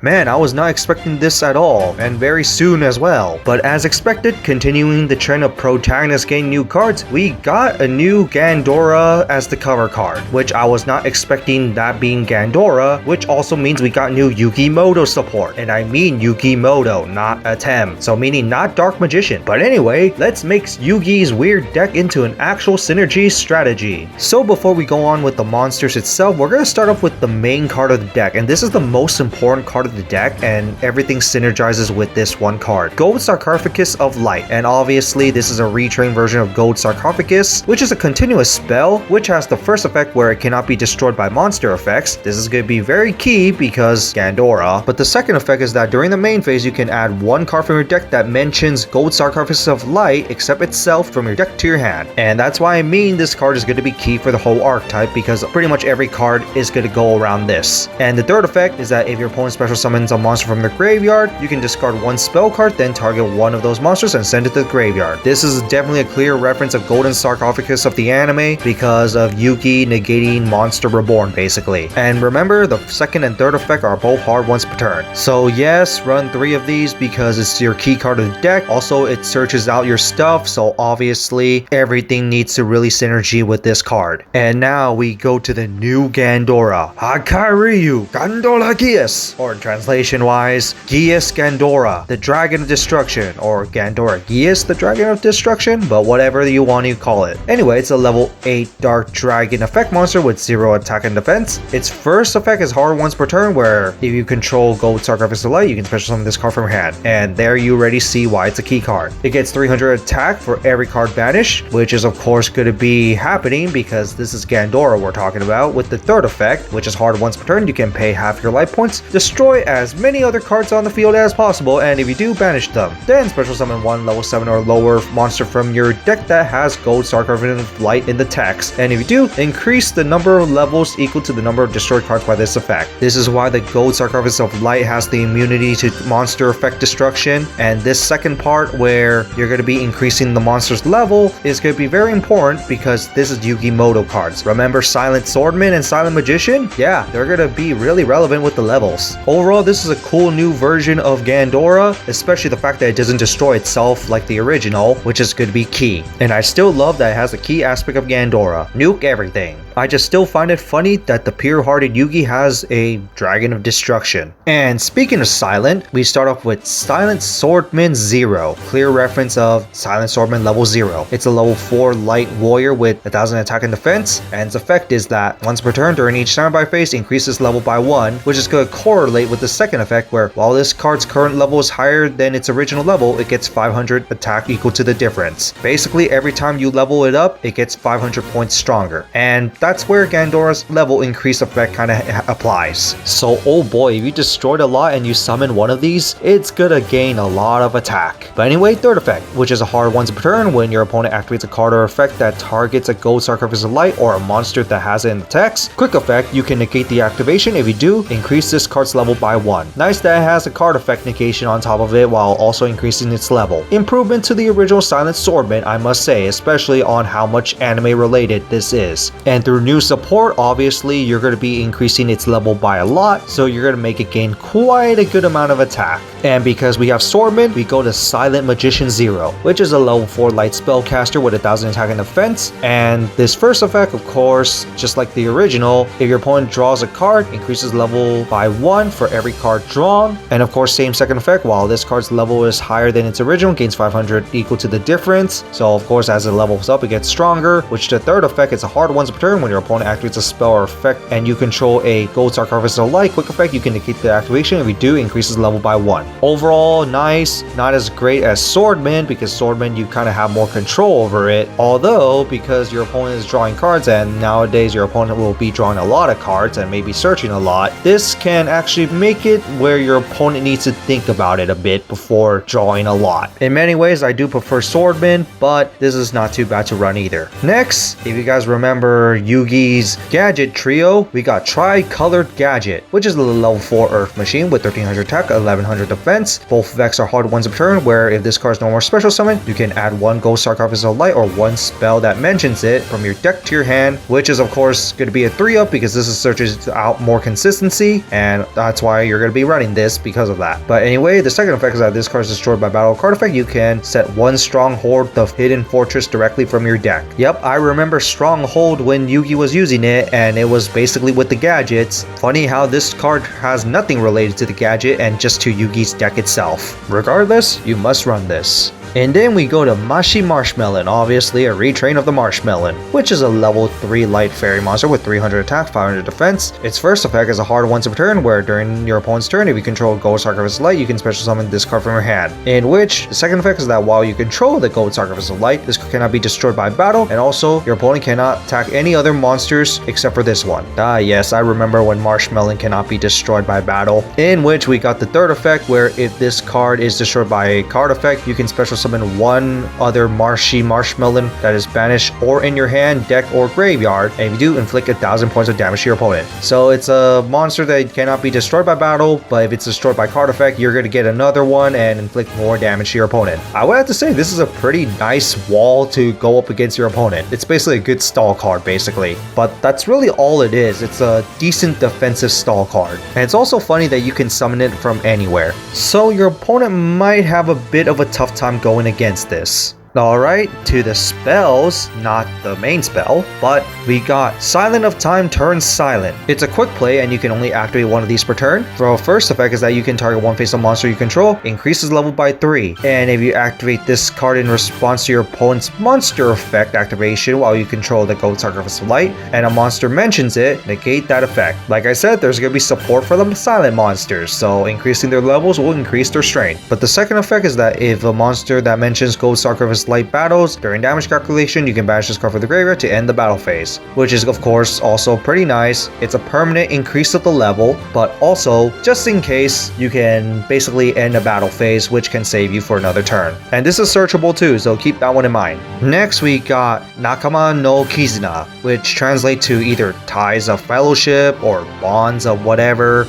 Man, I was not expecting this at all, and very soon as well. But as expected, continuing the trend of protagonists getting new cards, we got a new Gandora as the cover card, which I was not expecting that being Gandora, which also means we got new Yugi Muto support. And I mean Yugi Muto, not a Tem, so meaning not Dark Magician. But anyway, let's make Yugi's weird deck into an actual synergy strategy. So before we go on with the monsters itself, we're going to start off with the main card of the deck, and this is the most important card of the deck, and everything synergizes with this one card, Gold Sarcophagus of Light. And obviously this is a retrained version of Gold Sarcophagus, which is a continuous spell which has the first effect where it cannot be destroyed by monster effects. This is going to be very key because Gandora. But the second effect is that during the main phase you can add one card from your deck that mentions Gold Sarcophagus of Light except itself from your deck to your hand. And that's why I mean this card is going to be key for the whole archetype, because pretty much every card is going to go around this. And the third effect is that if your opponent special summons a monster from their graveyard, you can discard one spell card, then target one of those monsters and send it to the graveyard. This is definitely a clear reference of Golden Sarcophagus of the anime because of Yugi negating Monster Reborn basically. And remember, the second and third effect are both hard once per turn. So yes, run 3 of these because it's your key card of the deck. Also, it searches out your stuff, so obviously everything needs to really synergy with this card. And now we go to the new Gandora, Hakaryu Gandora Gias, or translation wise, Gias Gandora, the Dragon of Destruction, or Gandora Gias, the Dragon of Destruction, but whatever you want to call it. Anyway, it's a level 8 Dark Dragon effect monster with 0 attack and defense. Its first effect is hard once per turn, where if you control Gold Sarcophagus of Light, you can special summon this card from your hand. And there you already see why it's a key card. It gets 300 attack for every card banished, which is of course going to be happening because this is Gandora we're talking about. With the third effect, which is hard once per turn, you can pay half your life points, destroy as many other cards on the field as possible, and if you do, banish them. Then special summon one level 7 or lower monster from your deck that has Gold Sarcophagus of Light in the text, and if you do, increase the number of levels equal to the number of destroyed cards by this effect. This is why the Gold Sarcophagus of Light has the immunity to monster effect destruction, and this second part where you're going to be increasing the monster's level is going to be very important because this is Yugi Muto cards. Remember Silent Swordman and Silent Magician? Yeah, they're going to be really relevant with the levels. Overall, this is a cool new version of Gandora, especially the fact that it doesn't destroy itself like the original, which is going to be key. And I still love that it has the key aspect of Gandora, nuke everything. I just still find it funny that the pure-hearted Yugi has a Dragon of Destruction. And speaking of Silent, we start off with Silent Swordman 0, clear reference of Silent Swordman level 0. It's a level 4 light warrior with 1000 attack and defense, and its effect is that once per turn during each standby phase, increases level by 1, which is going to correlate with the second effect where while this card's current level is higher than its original level, it gets 500 attack equal to the difference. Basically, every time you level it up, it gets 500 points stronger. And that's where Gandora's level increase effect kind of applies. So oh boy, if you destroyed a lot and you summon one of these, it's gonna gain a lot of attack. But anyway, third effect, which is a hard once per turn when your opponent activates a card or effect that targets a Gold Sarcophagus of Light or a monster that has it in the text. Quick effect, you can negate the activation. If you do, increase this card's level by 1. Nice that it has a card effect negation on top of it while also increasing its level. Improvement to the original Silent Swordman, I must say, especially on how much anime related this is. And through new support, obviously you're going to be increasing its level by a lot, so you're going to make it gain quite a good amount of attack. And because we have Swordman, we go to Silent Magician 0, which is a level 4 light spellcaster with 1000 attack and defense. And this first effect, of course, just like the original, if your opponent draws a card, increases level by 1 for every card drawn. And of course, same second effect, while this card's level is higher than its original, gains 500 equal to the difference. So of course, as it levels up, it gets stronger, which the third effect is a hard once per turn when your opponent activates a spell or effect and you control a Gold Sarcophagus of Light. Quick effect, you can negate the activation. If you do, increases level by 1. Overall, nice. Not as great as Swordman, because Swordman you kind of have more control over it. Although, because your opponent is drawing cards and nowadays your opponent will be drawing a lot of cards and maybe searching a lot, this can actually make it where your opponent needs to think about it a bit before drawing a lot. In many ways, I do prefer Swordman, but this is not too bad to run either. Next, if you guys remember Yugi's Gadget trio, we got Tri-Colored Gadget, which is a level 4 Earth Machine with 1300 attack, 1100 defense. Both effects are hard once per turn, where if this card is no more special summon, you can add one Gold Sarcophagus of Light or one spell that mentions it from your deck to your hand, which is of course going to be a 3-up because this is searches out more consistency, and that's why why you're going to be running this because of that. But anyway, the second effect is that this card is destroyed by battle card effect. You can set one Stronghold the Hidden Fortress directly from your deck. Yep, I remember Stronghold when Yugi was using it, and it was basically with the gadgets. Funny how this card has nothing related to the gadget and just to Yugi's deck itself. Regardless, you must run this. And then we go to Marshmallon, obviously a retrain of the Marshmallon, which is a level 3 light fairy monster with 300 attack, 500 defense. Its first effect is a hard once per turn, where during your opponent's turn, if you control Gold Sarcophagus of Light, you can special summon this card from your hand. In which, the second effect is that while you control the Gold Sarcophagus of Light, this cannot be destroyed by battle, and also your opponent cannot attack any other monsters except for this one. Ah yes, I remember when Marshmallon cannot be destroyed by battle. In which we got the third effect, where if this card is destroyed by a card effect, you can special summon one other marshmallon that is banished or in your hand, deck, or graveyard, and if you do, inflict 1,000 points of damage to your opponent. So it's a monster that cannot be destroyed by battle, but if it's destroyed by card effect, you're going to get another one and inflict more damage to your opponent. I would have to say this is a pretty nice wall to go up against your opponent. It's basically a good stall card basically, but that's really all it is. It's a decent defensive stall card, and it's also funny that you can summon it from anywhere, so your opponent might have a bit of a tough time going against this. Alright, to the spells, not the main spell, but we got Silent of Time turns silent. It's a quick play and you can only activate one of these per turn. The first effect is that you can target one face-up monster you control, increases level by 3. And if you activate this card in response to your opponent's monster effect activation while you control the Gold Sarcophagus of Light, and a monster mentions it, negate that effect. Like I said, there's going to be support for the silent monsters, so increasing their levels will increase their strength. But the second effect is that if a monster that mentions Gold Sarcophagus Light battles, during damage calculation, you can banish this card from the graveyard to end the battle phase, which is of course also pretty nice. It's a permanent increase of the level, but also, just in case, you can basically end a battle phase, which can save you for another turn. And this is searchable too, so keep that one in mind. Next we got Nakama no Kizuna, which translates to either ties of fellowship or bonds of whatever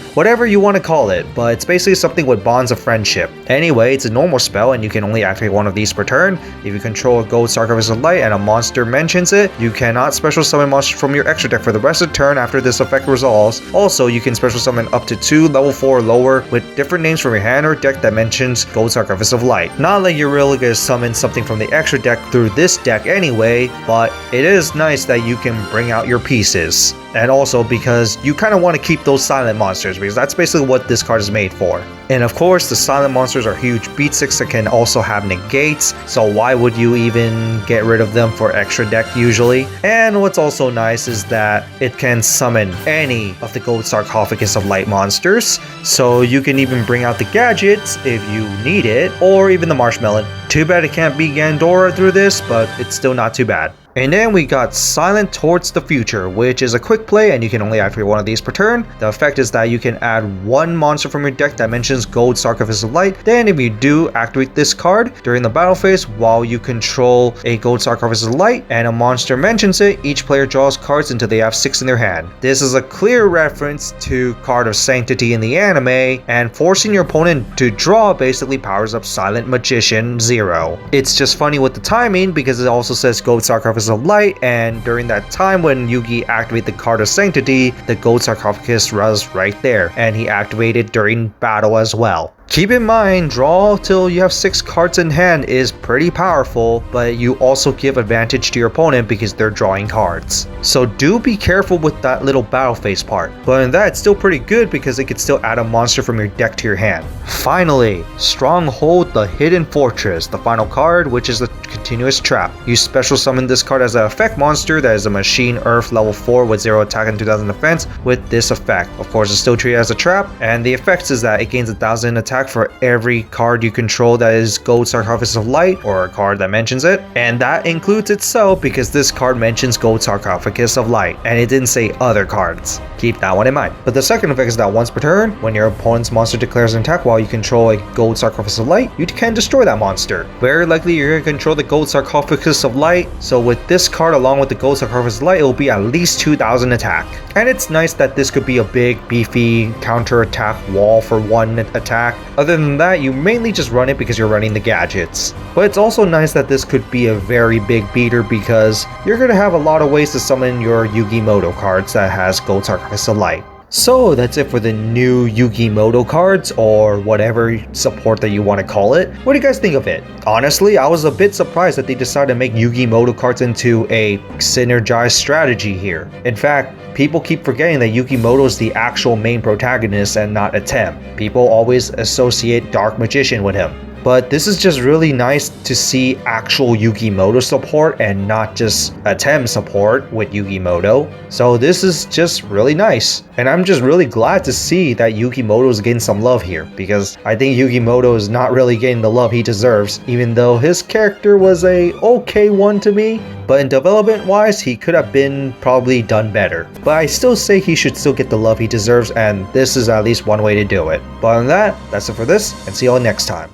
you want to call it, but it's basically something with bonds of friendship. Anyway, it's a normal spell and you can only activate one of these per turn. If you control a Gold Sarcophagus of Light and a monster mentions it, you cannot special summon monsters from your extra deck for the rest of the turn after this effect resolves. Also, you can special summon up to 2 level 4 or lower with different names from your hand or deck that mentions Gold Sarcophagus of Light. Not like you're really going to summon something from the extra deck through this deck anyway, but it is nice that you can bring out your pieces. And also because you kind of want to keep those silent monsters, because that's basically what this card is made for. And of course, the silent monsters are huge beat sticks that can also have negates, so why would you even get rid of them for extra deck usually? And what's also nice is that it can summon any of the Gold Sarcophagus of Light monsters, so you can even bring out the gadgets if you need it, or even the Marshmallon. Too bad it can't be Gandora through this, but it's still not too bad. And then we got Silent Towards the Future, which is a quick play and you can only activate one of these per turn. The effect is that you can add one monster from your deck that mentions Gold Sarcophagus of Light. Then if you do activate this card during the battle phase while you control a Gold Sarcophagus of Light and a monster mentions it, each player draws cards until they have 6 in their hand. This is a clear reference to Card of Sanctity in the anime, and forcing your opponent to draw basically powers up Silent Magician 0. It's just funny with the timing because it also says Gold Sarcophagus of Light, and during that time when Yugi activated the Card of Sanctity, the Gold Sarcophagus was right there, and he activated during battle as well. Keep in mind, draw till you have 6 cards in hand is pretty powerful, but you also give advantage to your opponent because they're drawing cards. So do be careful with that little battle phase part. But in that, it's still pretty good because it could still add a monster from your deck to your hand. Finally, Stronghold the Hidden Fortress, the final card, which is the continuous trap. You special summon this card as an effect monster that is a machine earth level 4 with 0 attack and 2000 defense with this effect. Of course, it's still treated as a trap, and the effect is that it gains 1000 attack for every card you control that is Gold Sarcophagus of Light or a card that mentions it, and that includes itself because this card mentions Gold Sarcophagus of Light and it didn't say other cards. Keep that one in mind. But the second effect is that once per turn, when your opponent's monster declares an attack while you control a Gold Sarcophagus of Light, you can destroy that monster. Very likely you're going to control the Gold Sarcophagus of Light, so with this card along with the Gold Sarcophagus of Light, it will be at least 2000 attack. And it's nice that this could be a big beefy counter attack wall for one attack. Other than that, you mainly just run it because you're running the gadgets. But it's also nice that this could be a very big beater because you're going to have a lot of ways to summon your Yugi Muto cards that has Gold Sarcophagus of Light. So that's it for the new Yugi Muto cards, or whatever support that you want to call it. What do you guys think of it? Honestly, I was a bit surprised that they decided to make Yugi Muto cards into a synergized strategy here. In fact, people keep forgetting that Yugi Muto is the actual main protagonist and not a Tem. People always associate Dark Magician with him. But this is just really nice to see actual Yugi Muto support and not just a Tem support with Yugi Muto. So this is just really nice. And I'm just really glad to see that Yugi Muto is getting some love here, because I think Yugi Muto is not really getting the love he deserves, even though his character was a okay one to me. But in development wise, he could have been probably done better. But I still say he should still get the love he deserves, and this is at least one way to do it. But other than that, that's it for this, and see y'all next time.